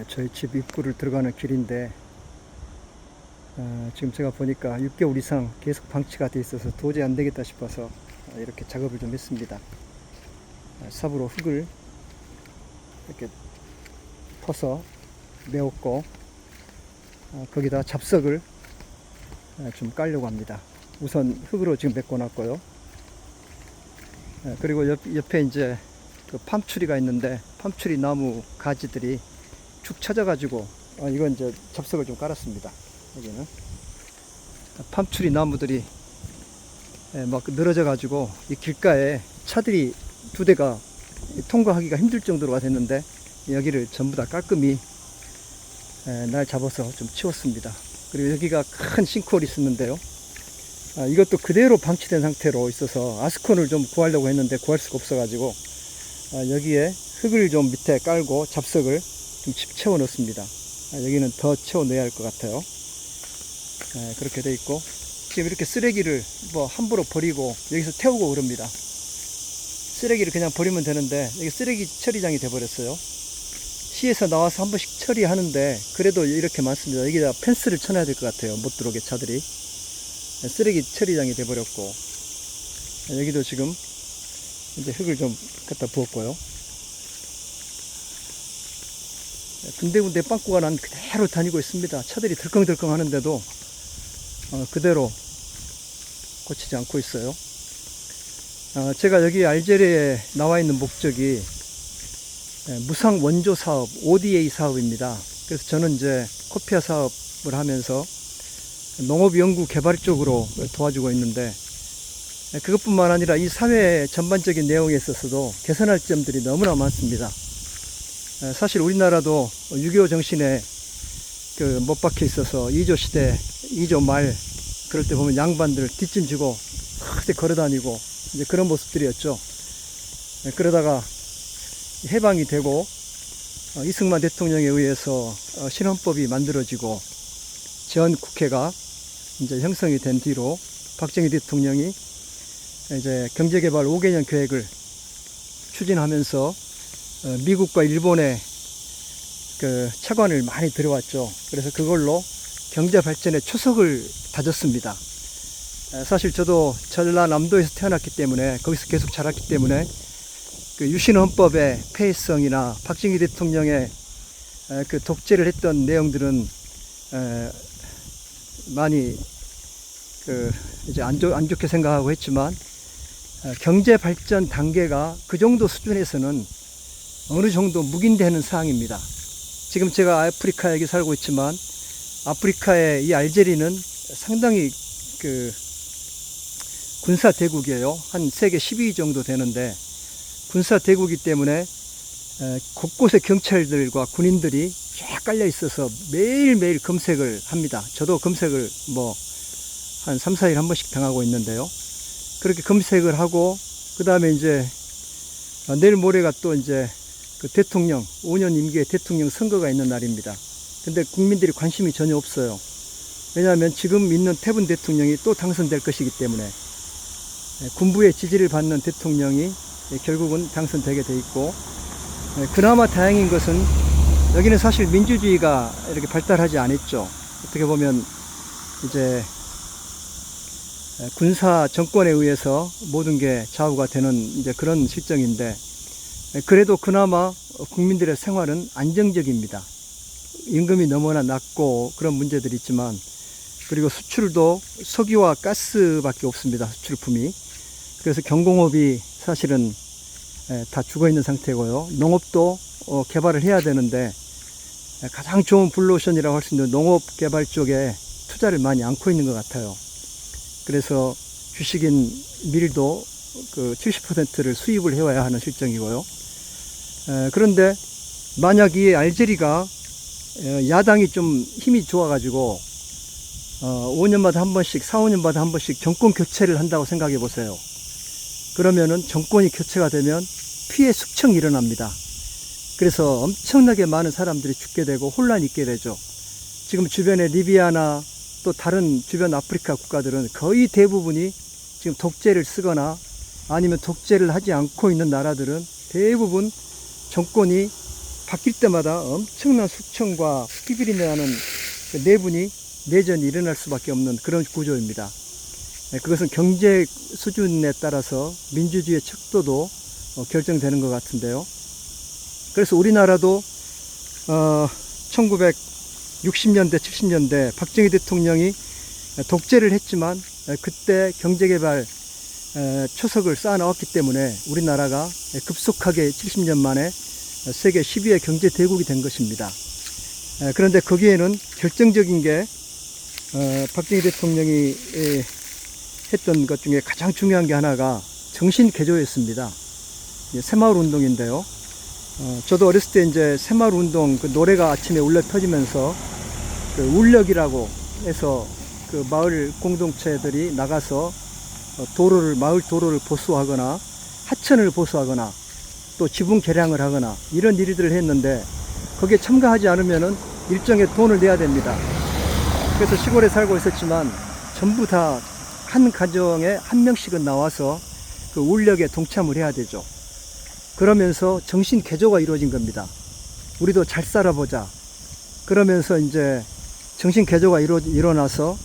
저희 집 입구를 들어가는 길인데 지금 제가 보니까 6개월 이상 계속 방치가 돼 있어서 도저히 안 되겠다 싶어서 이렇게 작업을 좀 했습니다. 삽으로 흙을 이렇게 퍼서 메웠고 거기다 잡석을 좀 깔려고 합니다. 우선 흙으로 지금 메꿔놨고요. 그리고 옆에 이제 그 팜추리가 있는데 팜추리 나무 가지들이 축 처져가지고 이건 이제 잡석을 좀 깔았습니다. 여기는 팜추리 나무들이 막 늘어져가지고 이 길가에 차들이 2대가 통과하기가 힘들 정도로가 됐는데 여기를 전부 다 깔끔히 날 잡아서 좀 치웠습니다. 그리고 여기가 큰 싱크홀이 있었는데요. 이것도 그대로 방치된 상태로 있어서 아스콘을 좀 구하려고 했는데 구할 수가 없어가지고 여기에 흙을 좀 밑에 깔고 잡석을 좀 채워 넣습니다. 여기는 더 채워 넣어야 할 것 같아요. 그렇게 돼 있고 지금 이렇게 쓰레기를 뭐 함부로 버리고 여기서 태우고 그럽니다. 쓰레기를 그냥 버리면 되는데 여기 쓰레기 처리장이 돼 버렸어요. 시에서 나와서 한 번씩 처리하는데 그래도 이렇게 많습니다. 여기다 펜스를 쳐놔야 될 것 같아요. 못 들어오게 차들이. 쓰레기 처리장이 돼 버렸고 여기도 지금 이제 흙을 좀 갖다 부었고요. 군데군데 빵꾸가 난 그대로 다니고 있습니다. 차들이 덜컹덜컹 하는데도 그대로 고치지 않고 있어요. 제가 여기 알제리에 나와 있는 목적이 무상 원조 사업, ODA 사업입니다. 그래서 저는 이제 코피아 사업을 하면서 농업연구개발 쪽으로 도와주고 있는데 그것뿐만 아니라 이 사회 전반적인 내용에 있어서도 개선할 점들이 너무나 많습니다. 사실 우리나라도 6.25 정신에 못 박혀 있어서 2조 시대, 2조 말 그럴 때 보면 양반들 뒷짐지고 크게 걸어다니고 이제 그런 모습들이었죠. 그러다가 해방이 되고 이승만 대통령에 의해서 신헌법이 만들어지고 전 국회가 이제 형성이 된 뒤로 박정희 대통령이 이제 경제개발 5개년 계획을 추진하면서 미국과 일본의 그 차관을 많이 들어왔죠. 그래서 그걸로 경제 발전의 초석을 다졌습니다. 사실 저도 전라남도에서 태어났기 때문에 거기서 계속 자랐기 때문에 그 유신헌법의 폐해성이나 박정희 대통령의 그 독재를 했던 내용들은 많이 그 이제 안 좋게 생각하고 했지만 경제 발전 단계가 그 정도 수준에서는 어느 정도 묵인되는 사항입니다. 지금 제가 아프리카에 여기 살고 있지만 아프리카의 이 알제리는 상당히 그 군사 대국이에요. 한 세계 10위 정도 되는데 군사 대국이기 때문에 곳곳에 경찰들과 군인들이 쫙 깔려 있어서 매일매일 검색을 합니다. 저도 검색을 뭐 한 3, 4일 한 번씩 당하고 있는데요. 그렇게 검색을 하고 그 다음에 이제 내일 모레가 또 이제 그 대통령 5년 임기의 대통령 선거가 있는 날입니다. 근데 국민들이 관심이 전혀 없어요. 왜냐하면 지금 있는 태분 대통령이 또 당선될 것이기 때문에 군부의 지지를 받는 대통령이 결국은 당선되게 돼 있고 그나마 다행인 것은 여기는 사실 민주주의가 이렇게 발달하지 않았죠. 어떻게 보면 이제 군사 정권에 의해서 모든 게 좌우가 되는 이제 그런 실정인데 그래도 그나마 국민들의 생활은 안정적입니다. 임금이 너무나 낮고 그런 문제들이 있지만 그리고 수출도 석유와 가스밖에 없습니다. 수출품이. 그래서 경공업이 사실은 다 죽어 있는 상태고요. 농업도 개발을 해야 되는데 가장 좋은 블루오션이라고 할 수 있는 농업 개발 쪽에 투자를 많이 않고 있는 것 같아요. 그래서 주식인 밀도 그 70%를 수입을 해와야 하는 실정이고요. 그런데 만약 이 알제리가 야당이 좀 힘이 좋아가지고 5년마다 한 번씩 4, 5년마다 한 번씩 정권 교체를 한다고 생각해 보세요. 그러면은 정권이 교체가 되면 피해 숙청이 일어납니다. 그래서 엄청나게 많은 사람들이 죽게 되고 혼란이 있게 되죠. 지금 주변에 리비아나 또 다른 주변 아프리카 국가들은 거의 대부분이 지금 독재를 쓰거나 아니면 독재를 하지 않고 있는 나라들은 대부분 정권이 바뀔 때마다 엄청난 숙청과 피비린내 나는 그 내전이 일어날 수밖에 없는 그런 구조입니다. 그것은 경제 수준에 따라서 민주주의의 척도도 결정되는 것 같은데요. 그래서 우리나라도 1960년대, 70년대 박정희 대통령이 독재를 했지만 그때 경제개발 초석을 쌓아 나왔기 때문에 우리나라가 급속하게 70년 만에 세계 10위의 경제 대국이 된 것입니다. 그런데 거기에는 결정적인 게 박정희 대통령이 했던 것 중에 가장 중요한 게 하나가 정신개조였습니다. 새마을 운동인데요. 저도 어렸을 때 이제 새마을 운동 그 노래가 아침에 울려 퍼지면서 그 울력이라고 해서 그 마을 공동체들이 나가서 마을 도로를 보수하거나 하천을 보수하거나 또 지붕 개량을 하거나 이런 일들을 했는데 거기에 참가하지 않으면은 일정의 돈을 내야 됩니다. 그래서 시골에 살고 있었지만 전부 다 한 가정에 한 명씩은 나와서 그 울력에 동참을 해야 되죠. 그러면서 정신 개조가 이루어진 겁니다. 우리도 잘 살아보자. 그러면서 이제 정신 개조가 일어나서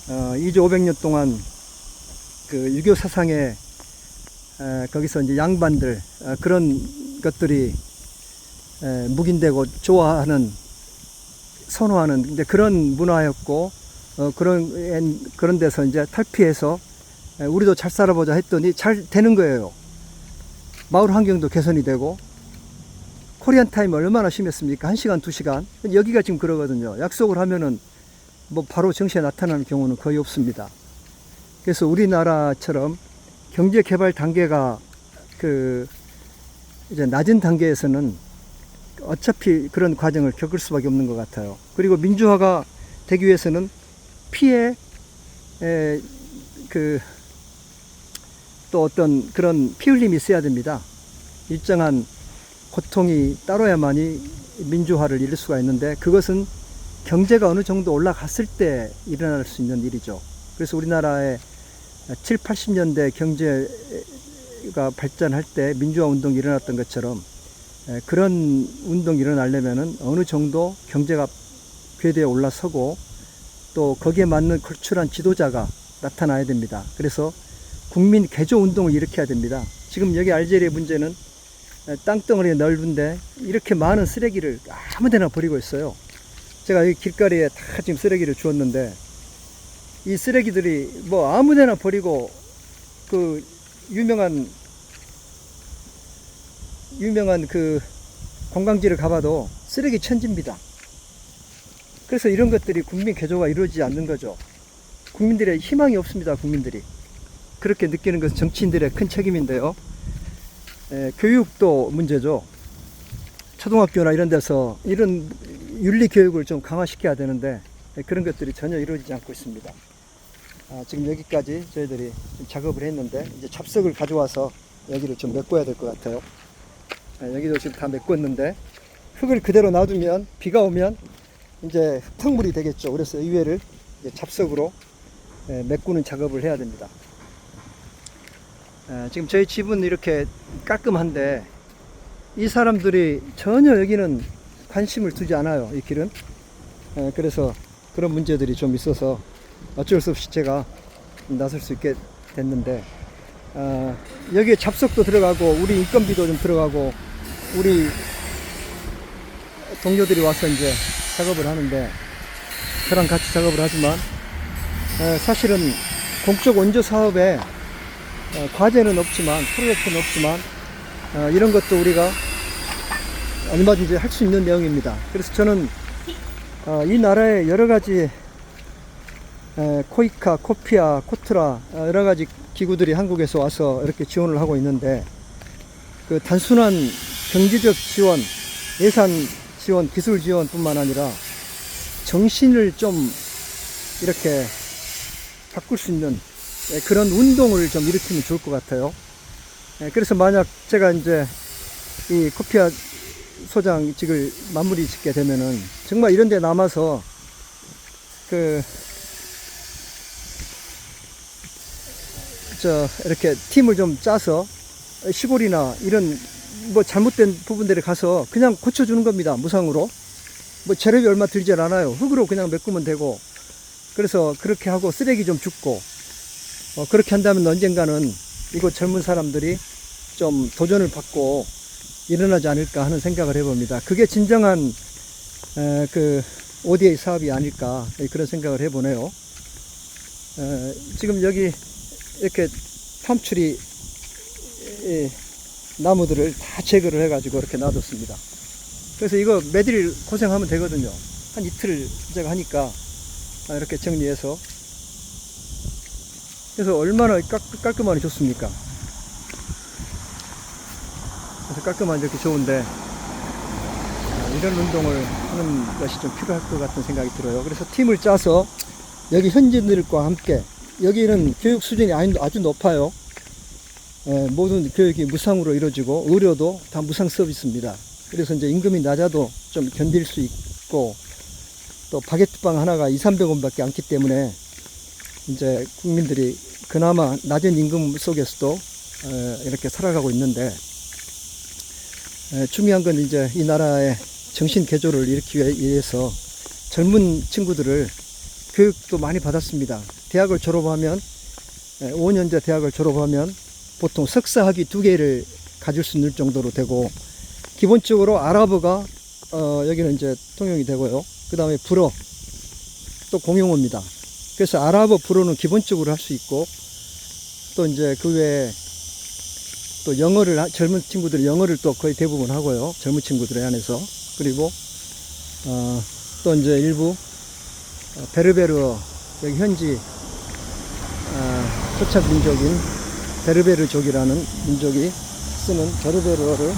2조 500년 동안 그 유교 사상에 거기서 이제 양반들 그런 것들이 묵인되고 좋아하는 선호하는 이제 그런 문화였고 그런 데서 이제 탈피해서 우리도 잘 살아보자 했더니 잘 되는 거예요. 마을 환경도 개선이 되고 코리안 타임 얼마나 심했습니까? 1시간, 2시간. 여기가 지금 그러거든요. 약속을 하면은 뭐 바로 정시에 나타나는 경우는 거의 없습니다. 그래서 우리나라처럼 경제 개발 단계가 이제 낮은 단계에서는 어차피 그런 과정을 겪을 수밖에 없는 것 같아요. 그리고 민주화가 되기 위해서는 피해 또 어떤 그런 피 흘림이 있어야 됩니다. 일정한 고통이 따라야만이 민주화를 이룰 수가 있는데 그것은 경제가 어느 정도 올라갔을 때 일어날 수 있는 일이죠. 그래서 우리나라의 7, 80년대 경제가 발전할 때 민주화 운동이 일어났던 것처럼 그런 운동이 일어나려면은 어느 정도 경제가 궤도에 올라서고 또 거기에 맞는 걸출한 지도자가 나타나야 됩니다. 그래서 국민 개조 운동을 일으켜야 됩니다. 지금 여기 알제리의 문제는 땅덩어리가 넓은데 이렇게 많은 쓰레기를 아무 데나 버리고 있어요. 제가 여기 길거리에 다 지금 쓰레기를 주었는데 이 쓰레기들이 뭐 아무 데나 버리고 그 유명한 그 관광지를 가봐도 쓰레기 천지입니다. 그래서 이런 것들이 국민 개조가 이루어지지 않는 거죠. 국민들의 희망이 없습니다. 국민들이 그렇게 느끼는 것은 정치인들의 큰 책임인데요. 교육도 문제죠. 초등학교나 이런 데서 이런 윤리 교육을 좀 강화시켜야 되는데 그런 것들이 전혀 이루어지지 않고 있습니다. 지금 여기까지 저희들이 작업을 했는데 이제 잡석을 가져와서 여기를 좀 메꿔야 될 것 같아요. 여기도 지금 다 메꿨는데 흙을 그대로 놔두면 비가 오면 이제 흙탕물이 되겠죠. 그래서 이 위에를 이제 잡석으로 메꾸는 작업을 해야 됩니다. 지금 저희 집은 이렇게 깔끔한데 이 사람들이 전혀 여기는 관심을 두지 않아요. 이 길은. 그래서 그런 문제들이 좀 있어서 어쩔 수 없이 제가 나설 수 있게 됐는데 여기에 잡석도 들어가고 우리 인건비도 좀 들어가고 우리 동료들이 와서 이제 작업을 하는데 저랑 같이 작업을 하지만 사실은 공적 원조 사업에 과제는 없지만 프로젝트는 없지만 이런 것도 우리가 얼마든지 할 수 있는 내용입니다. 그래서 저는 이 나라의 여러 가지 코이카, 코피아, 코트라 여러 가지 기구들이 한국에서 와서 이렇게 지원을 하고 있는데 그 단순한 경제적 지원, 예산 지원, 기술 지원뿐만 아니라 정신을 좀 이렇게 바꿀 수 있는 그런 운동을 좀 일으키면 좋을 것 같아요. 그래서 만약 제가 이제 이 코피아 소장직을 마무리 짓게 되면은 정말 이런 데 남아서 이렇게 팀을 좀 짜서 시골이나 이런 뭐 잘못된 부분들에 가서 그냥 고쳐주는 겁니다. 무상으로. 뭐 재료비 얼마 들지 않아요. 흙으로 그냥 메꾸면 되고. 그래서 그렇게 하고 쓰레기 좀 줍고 그렇게 한다면 언젠가는 이곳 젊은 사람들이 좀 도전을 받고 일어나지 않을까 하는 생각을 해봅니다. 그게 진정한 그 ODA 사업이 아닐까 그런 생각을 해보네요. 지금 여기 이렇게 팜추리 나무들을 다 제거를 해가지고 이렇게 놔뒀습니다. 그래서 이거 매일 고생하면 되거든요. 한 이틀 제가 하니까 이렇게 정리해서. 그래서 얼마나 깔끔하니 좋습니까? 그래서 깔끔하니 이렇게 좋은데 이런 운동을 하는 것이 좀 필요할 것 같은 생각이 들어요. 그래서 팀을 짜서 여기 현지인들과 함께, 여기는 교육 수준이 아주 높아요. 모든 교육이 무상으로 이루어지고 의료도 다 무상 서비스입니다. 그래서 이제 임금이 낮아도 좀 견딜 수 있고, 또 바게트빵 하나가 200~300원 밖에 않기 때문에 이제 국민들이 그나마 낮은 임금 속에서도 이렇게 살아가고 있는데, 중요한 건 이제 이 나라의 정신 개조를 일으키기 위해서 젊은 친구들을 교육도 많이 받았습니다. 대학을 졸업하면 5년제 대학을 졸업하면 보통 석사 학위 2개를 가질 수 있는 정도로 되고, 기본적으로 아랍어가 여기는 이제 통용이 되고요. 그 다음에 불어 또 공용어입니다. 그래서 아랍어 불어는 기본적으로 할 수 있고, 또 이제 그 외에 또 영어를 젊은 친구들이 영어를 또 거의 대부분 하고요. 젊은 친구들에 한해서. 그리고 또 이제 일부 베르베르어, 여기 현지 토착 민족인 베르베르족이라는 민족이 쓰는 베르베르어를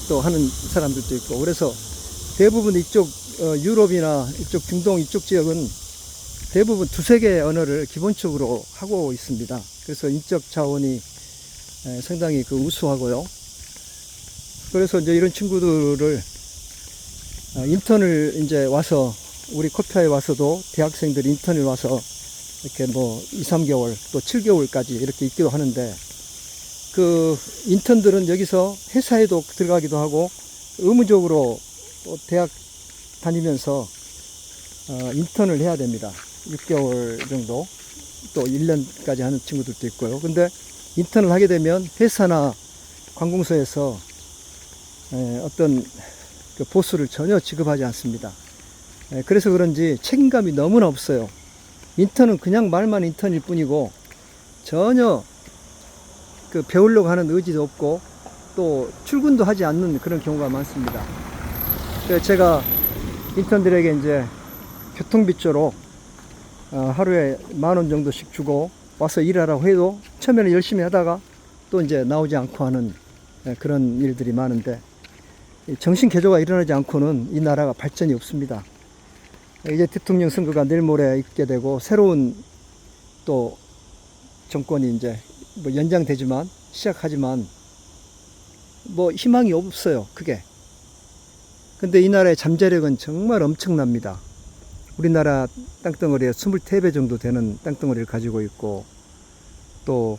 또 하는 사람들도 있고, 그래서 대부분 이쪽 유럽이나 이쪽 중동 이쪽 지역은 대부분 2~3개의 언어를 기본적으로 하고 있습니다. 그래서 인적 자원이 상당히 우수하고요. 그래서 이제 이런 친구들을 인턴을 이제 와서, 우리 코피아에 와서도 대학생들이 인턴을 와서 이렇게 뭐 2~3개월 또 7개월까지 이렇게 있기도 하는데, 그 인턴들은 여기서 회사에도 들어가기도 하고 의무적으로 또 대학 다니면서 인턴을 해야 됩니다. 6개월 정도, 또 1년까지 하는 친구들도 있고요. 근데 인턴을 하게 되면 회사나 관공서에서 어떤 그 보수를 전혀 지급하지 않습니다. 그래서 그런지 책임감이 너무나 없어요. 인턴은 그냥 말만 인턴일 뿐이고 전혀 그 배우려고 하는 의지도 없고 또 출근도 하지 않는 그런 경우가 많습니다. 그래서 제가 인턴들에게 이제 교통비조로 하루에 10,000원 정도씩 주고 와서 일하라고 해도 처음에는 열심히 하다가 또 이제 나오지 않고 하는 그런 일들이 많은데, 정신 개조가 일어나지 않고는 이 나라가 발전이 없습니다. 이제 대통령 선거가 내일 모레 있게 되고 새로운 또 정권이 이제 뭐 연장되지만 시작하지만 뭐 희망이 없어요, 크게. 근데 이 나라의 잠재력은 정말 엄청납니다. 우리나라 땅덩어리의 23배 정도 되는 땅덩어리를 가지고 있고, 또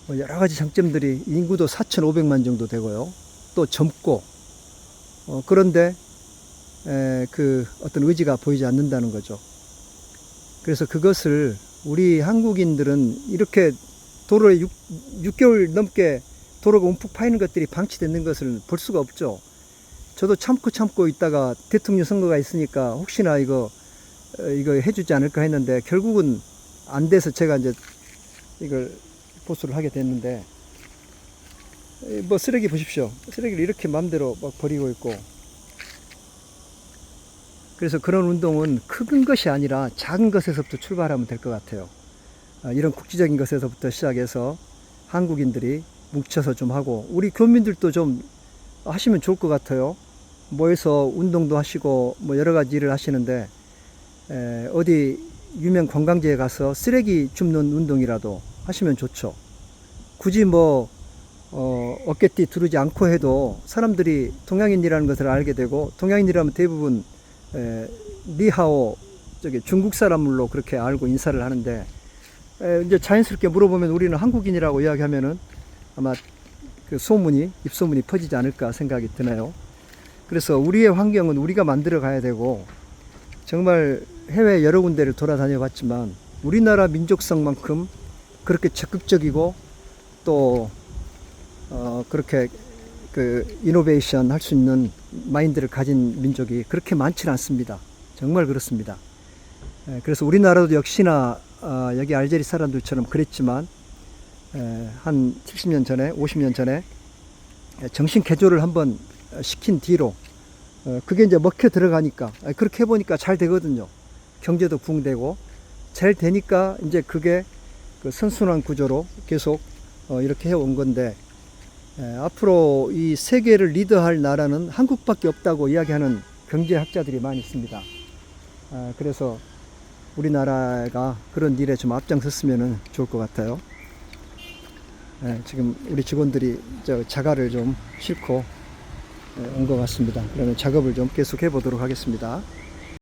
여러 가지 장점들이, 인구도 4,500만 정도 되고요. 또 젊고, 그런데 그 어떤 의지가 보이지 않는다는 거죠. 그래서 그것을 우리 한국인들은 이렇게 도로에 6개월 넘게 도로가 움푹 파이는 것들이 방치되는 것을 볼 수가 없죠. 저도 참고 있다가 대통령 선거가 있으니까 혹시나 이거 해주지 않을까 했는데 결국은 안 돼서 제가 이제 이걸 보수를 하게 됐는데, 뭐 쓰레기 보십시오. 쓰레기를 이렇게 마음대로 막 버리고 있고. 그래서 그런 운동은 큰 것이 아니라 작은 것에서부터 출발하면 될 것 같아요. 이런 국지적인 것에서부터 시작해서 한국인들이 뭉쳐서 좀 하고, 우리 교민들도 좀 하시면 좋을 것 같아요. 모여서 운동도 하시고 뭐 여러 가지 일을 하시는데, 어디 유명 관광지에 가서 쓰레기 줍는 운동이라도 하시면 좋죠. 굳이 뭐 어깨띠 두르지 않고 해도 사람들이 동양인이라는 것을 알게 되고, 동양인이라면 대부분 니하오, 중국 사람으로 그렇게 알고 인사를 하는데, 이제 자연스럽게 물어보면 우리는 한국인이라고 이야기하면은 아마 그 소문이, 입소문이 퍼지지 않을까 생각이 드네요. 그래서 우리의 환경은 우리가 만들어 가야 되고, 정말 해외 여러 군데를 돌아다녀 봤지만 우리나라 민족성만큼 그렇게 적극적이고 또 그렇게 그 이노베이션 할 수 있는 마인드를 가진 민족이 그렇게 많지는 않습니다. 정말 그렇습니다. 그래서 우리나라도 역시나 여기 알제리 사람들처럼 그랬지만 한 70년 전에 50년 전에 정신 개조를 한번 시킨 뒤로 그게 이제 먹혀 들어가니까 그렇게 해보니까 잘 되거든요. 경제도 부흥되고 잘 되니까 이제 그게 그 선순환 구조로 계속 이렇게 해온 건데, 앞으로 이 세계를 리드할 나라는 한국밖에 없다고 이야기하는 경제학자들이 많이 있습니다. 그래서 우리나라가 그런 일에 좀 앞장섰으면 좋을 것 같아요. 지금 우리 직원들이 자갈을 좀 싣고 온 것 같습니다. 그러면 작업을 좀 계속 해 보도록 하겠습니다.